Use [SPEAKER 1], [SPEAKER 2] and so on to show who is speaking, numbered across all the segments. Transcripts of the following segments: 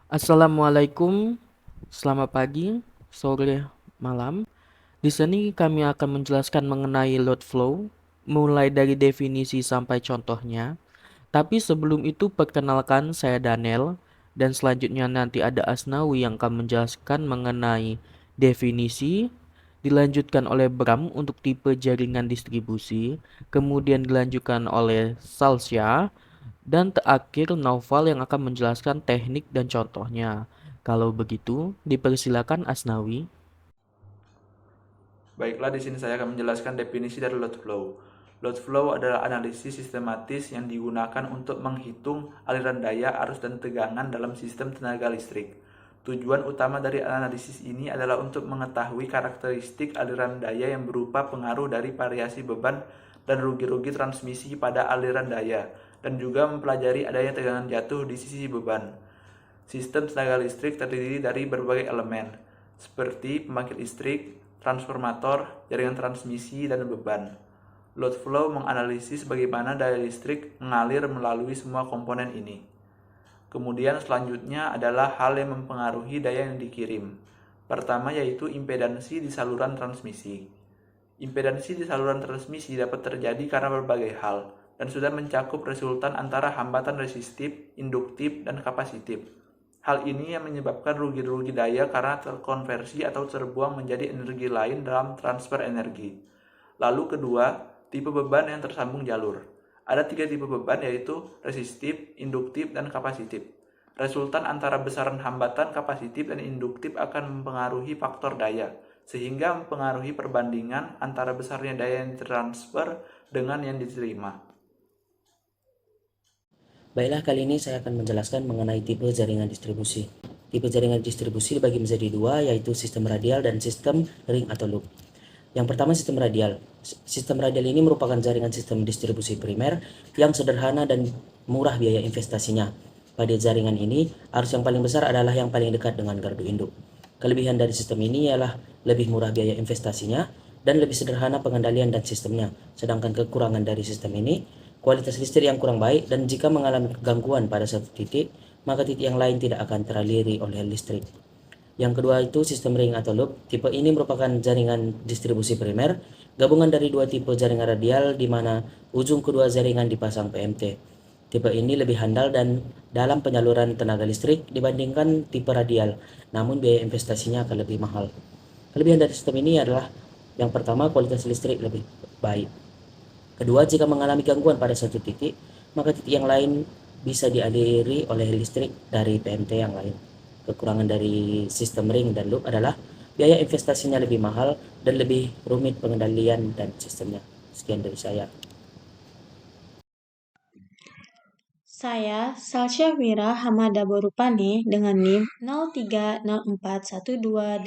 [SPEAKER 1] Assalamualaikum, selamat pagi, sore, malam. Di sini kami akan menjelaskan mengenai load flow, mulai dari definisi sampai contohnya. Tapi sebelum itu perkenalkan saya Daniel, dan selanjutnya nanti ada Asnawi yang akan menjelaskan mengenai definisi, dilanjutkan oleh Bram untuk tipe jaringan distribusi, kemudian dilanjutkan oleh Salsya, dan terakhir Naufal yang akan menjelaskan teknik dan contohnya. Kalau begitu, dipersilakan Asnawi.
[SPEAKER 2] Baiklah, di sini saya akan menjelaskan definisi dari load flow. Load flow adalah analisis sistematis yang digunakan untuk menghitung aliran daya, arus, dan tegangan dalam sistem tenaga listrik. Tujuan utama dari analisis ini adalah untuk mengetahui karakteristik aliran daya yang berupa pengaruh dari variasi beban dan rugi-rugi transmisi pada aliran daya, dan juga mempelajari adanya tegangan jatuh di sisi beban. Sistem tenaga listrik terdiri dari berbagai elemen, seperti pembangkit listrik, transformator, jaringan transmisi, dan beban. Load flow menganalisis bagaimana daya listrik mengalir melalui semua komponen ini. Kemudian selanjutnya adalah hal yang mempengaruhi daya yang dikirim. Pertama yaitu impedansi di saluran transmisi. Impedansi di saluran transmisi dapat terjadi karena berbagai hal, dan sudah mencakup resultan antara hambatan resistif, induktif, dan kapasitif. Hal ini yang menyebabkan rugi-rugi daya karena terkonversi atau terbuang menjadi energi lain dalam transfer energi. Lalu kedua, tipe beban yang tersambung jalur. Ada tiga tipe beban yaitu resistif, induktif, dan kapasitif. Resultan antara besaran hambatan kapasitif dan induktif akan mempengaruhi faktor daya, sehingga mempengaruhi perbandingan antara besarnya daya yang ditransfer dengan yang diterima.
[SPEAKER 3] Baiklah, kali ini saya akan menjelaskan mengenai tipe jaringan distribusi. Tipe jaringan distribusi dibagi menjadi dua, yaitu sistem radial dan sistem ring atau loop. Yang pertama, sistem radial. Sistem radial ini merupakan jaringan sistem distribusi primer yang sederhana dan murah biaya investasinya. Pada jaringan ini, arus yang paling besar adalah yang paling dekat dengan gardu induk. Kelebihan dari sistem ini ialah lebih murah biaya investasinya dan lebih sederhana pengendalian dan sistemnya. Sedangkan kekurangan dari sistem ini, kualitas listrik yang kurang baik, dan jika mengalami gangguan pada satu titik, maka titik yang lain tidak akan teraliri oleh listrik. Yang kedua itu sistem ring atau loop. Tipe ini merupakan jaringan distribusi primer, gabungan dari dua tipe jaringan radial di mana ujung kedua jaringan dipasang PMT. Tipe ini lebih handal dan dalam penyaluran tenaga listrik dibandingkan tipe radial, namun biaya investasinya akan lebih mahal. Kelebihan dari sistem ini adalah yang pertama, kualitas listrik lebih baik. Kedua, jika mengalami gangguan pada satu titik, maka titik yang lain bisa dialiri oleh listrik dari PMT yang lain. Kekurangan dari sistem ring dan loop adalah biaya investasinya lebih mahal dan lebih rumit pengendalian dan sistemnya. Sekian dari saya.
[SPEAKER 4] Saya Salsya Wira Hamada Borupane dengan NIM 03041282025067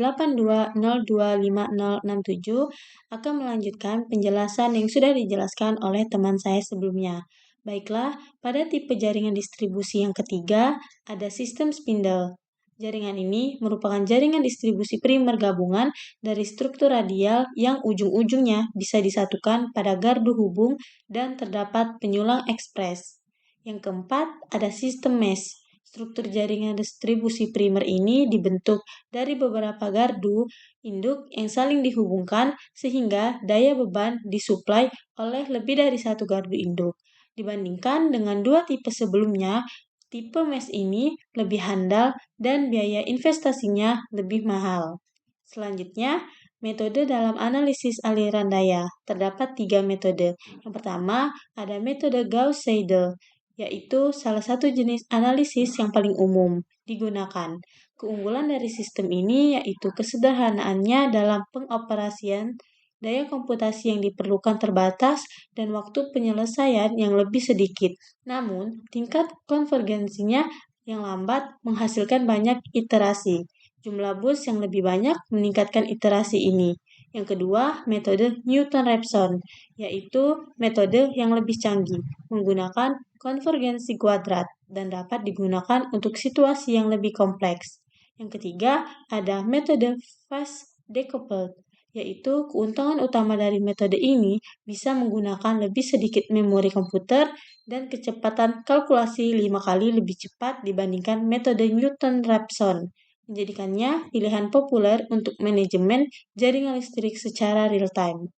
[SPEAKER 4] akan melanjutkan penjelasan yang sudah dijelaskan oleh teman saya sebelumnya. Baiklah, pada tipe jaringan distribusi yang ketiga ada sistem spindle. Jaringan ini merupakan jaringan distribusi primer gabungan dari struktur radial yang ujung-ujungnya bisa disatukan pada gardu hubung dan terdapat penyulang ekspres. Yang keempat, ada sistem mesh. Struktur jaringan distribusi primer ini dibentuk dari beberapa gardu induk yang saling dihubungkan sehingga daya beban disuplai oleh lebih dari satu gardu induk. Dibandingkan dengan dua tipe sebelumnya, tipe mesh ini lebih handal dan biaya investasinya lebih mahal. Selanjutnya, metode dalam analisis aliran daya. Terdapat tiga metode. Yang pertama, ada metode Gauss-Seidel, yaitu salah satu jenis analisis yang paling umum digunakan. Keunggulan dari sistem ini yaitu kesederhanaannya dalam pengoperasian, daya komputasi yang diperlukan terbatas, dan waktu penyelesaian yang lebih sedikit. Namun, tingkat konvergensinya yang lambat menghasilkan banyak iterasi. Jumlah bus yang lebih banyak meningkatkan iterasi ini. Yang kedua, metode Newton-Raphson, yaitu metode yang lebih canggih, menggunakan konvergensi kuadrat dan dapat digunakan untuk situasi yang lebih kompleks. Yang ketiga, ada metode fast decoupled, yaitu keuntungan utama dari metode ini bisa menggunakan lebih sedikit memori komputer dan kecepatan kalkulasi 5 kali lebih cepat dibandingkan metode Newton-Raphson, menjadikannya pilihan populer untuk manajemen jaringan listrik secara real-time.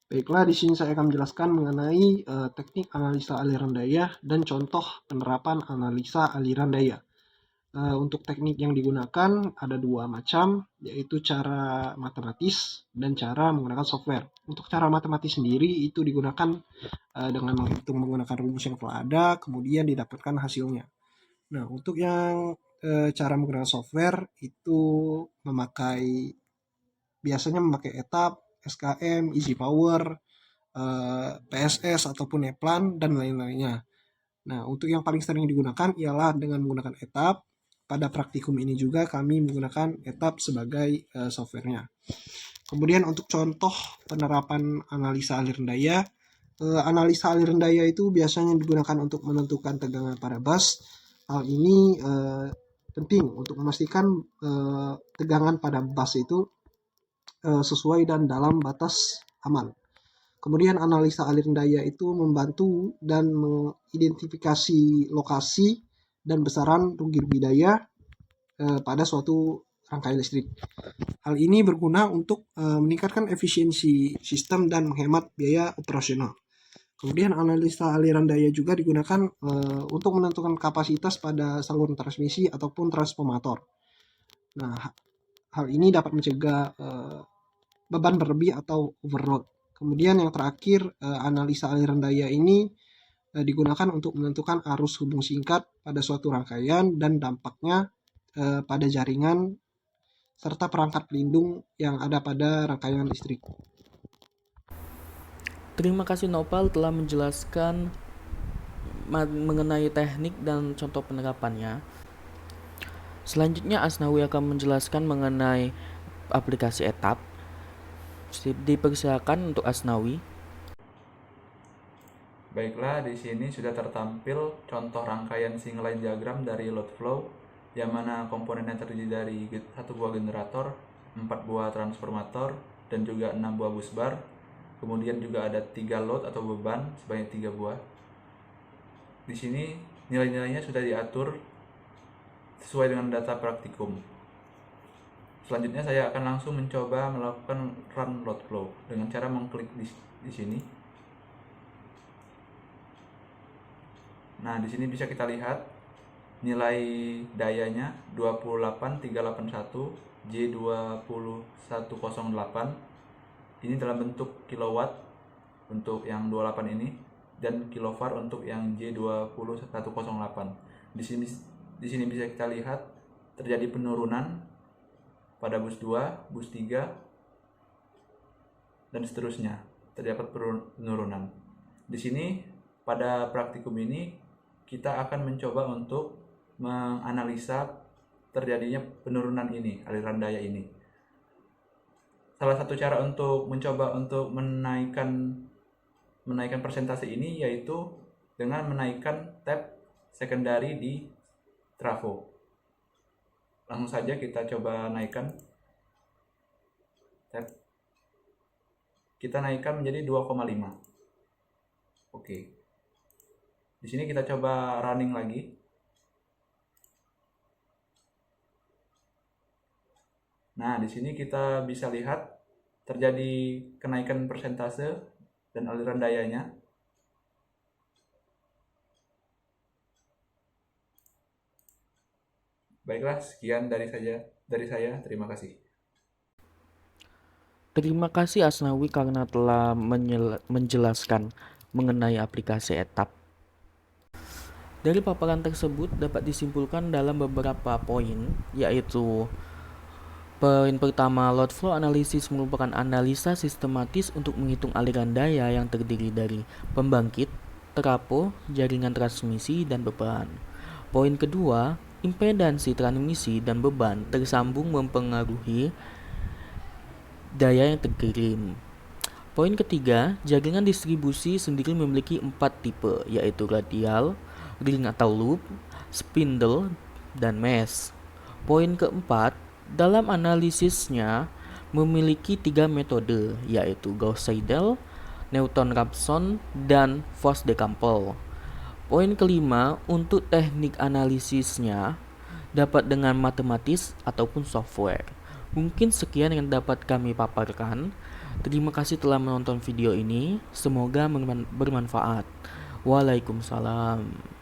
[SPEAKER 5] Baiklah, di sini saya akan menjelaskan mengenai teknik analisa aliran daya dan contoh penerapan analisa aliran daya. Untuk teknik yang digunakan ada dua macam, yaitu cara matematis dan cara menggunakan software. Untuk cara matematis sendiri itu digunakan dengan menghitung menggunakan rumus yang telah ada, kemudian didapatkan hasilnya. Nah, untuk yang cara menggunakan software itu biasanya memakai etap, SKM, Easy Power, PSS ataupun Neplan dan lain-lainnya. Nah, untuk yang paling sering digunakan ialah dengan menggunakan etap. Pada praktikum ini juga kami menggunakan etap sebagai softwarenya. Kemudian untuk contoh penerapan analisa aliran daya, analisa aliran daya itu biasanya digunakan untuk menentukan tegangan pada bus. Hal ini penting untuk memastikan tegangan pada bus itu sesuai dan dalam batas aman. Kemudian analisa aliran daya itu membantu dan mengidentifikasi lokasi dan besaran rugi-rugi daya pada suatu rangkaian listrik. Hal ini berguna untuk meningkatkan efisiensi sistem dan menghemat biaya operasional. Kemudian analisa aliran daya juga digunakan untuk menentukan kapasitas pada saluran transmisi ataupun transformator. Nah, hal ini dapat mencegah beban berlebih atau overload. Kemudian yang terakhir, analisa aliran daya ini digunakan untuk menentukan arus hubung singkat pada suatu rangkaian dan dampaknya pada jaringan serta perangkat pelindung yang ada pada rangkaian listrik.
[SPEAKER 1] Terima kasih Nopal telah menjelaskan mengenai teknik dan contoh penerapannya. Selanjutnya Asnawi akan menjelaskan mengenai aplikasi etap. Dipersilakan untuk Asnawi.
[SPEAKER 2] Baiklah, di sini sudah tertampil contoh rangkaian single line diagram dari load flow, yang mana komponennya terdiri dari 1 buah generator, 4 buah transformator, dan juga 6 buah busbar. Kemudian juga ada 3 load atau beban sebanyak 3 buah. Di sini nilai-nilainya sudah diatur sesuai dengan data praktikum. Selanjutnya saya akan langsung mencoba melakukan run load flow dengan cara mengklik di sini. Nah, di sini bisa kita lihat nilai dayanya 28381 J2108. Ini dalam bentuk kilowatt untuk yang 28 ini dan kilovar untuk yang J2108. Di sini bisa kita lihat terjadi penurunan pada bus 2, bus 3 dan seterusnya. Terdapat penurunan. Di sini pada praktikum ini kita akan mencoba untuk menganalisa terjadinya penurunan ini, aliran daya ini. Salah satu cara untuk mencoba untuk menaikkan persentase ini yaitu dengan menaikkan tab secondary di trafo. Langsung saja kita coba naikkan tab. Kita naikkan menjadi 2,5. Oke. Di sini kita coba running lagi. Nah, di sini kita bisa lihat terjadi kenaikan persentase dan aliran dayanya. Baiklah, sekian dari saya. Terima kasih.
[SPEAKER 1] Terima kasih Asnawi karena telah menjelaskan mengenai aplikasi etap. Dari paparan tersebut dapat disimpulkan dalam beberapa poin, yaitu poin pertama, load flow analysis merupakan analisa sistematis untuk menghitung aliran daya yang terdiri dari pembangkit, trafo, jaringan transmisi, dan beban. Poin kedua, impedansi transmisi dan beban tersambung mempengaruhi daya yang terkirim. Poin ketiga, jaringan distribusi sendiri memiliki 4 tipe, yaitu radial, ring atau loop, spindle, dan mesh. Poin keempat, Dalam analisisnya memiliki 3 metode, yaitu Gauss-Seidel, Newton-Raphson, dan Fox-de-Campbell. Poin kelima, untuk teknik analisisnya dapat dengan matematis ataupun software. Mungkin sekian yang dapat kami paparkan. Terima kasih telah menonton video ini. Semoga bermanfaat. Waalaikumsalam.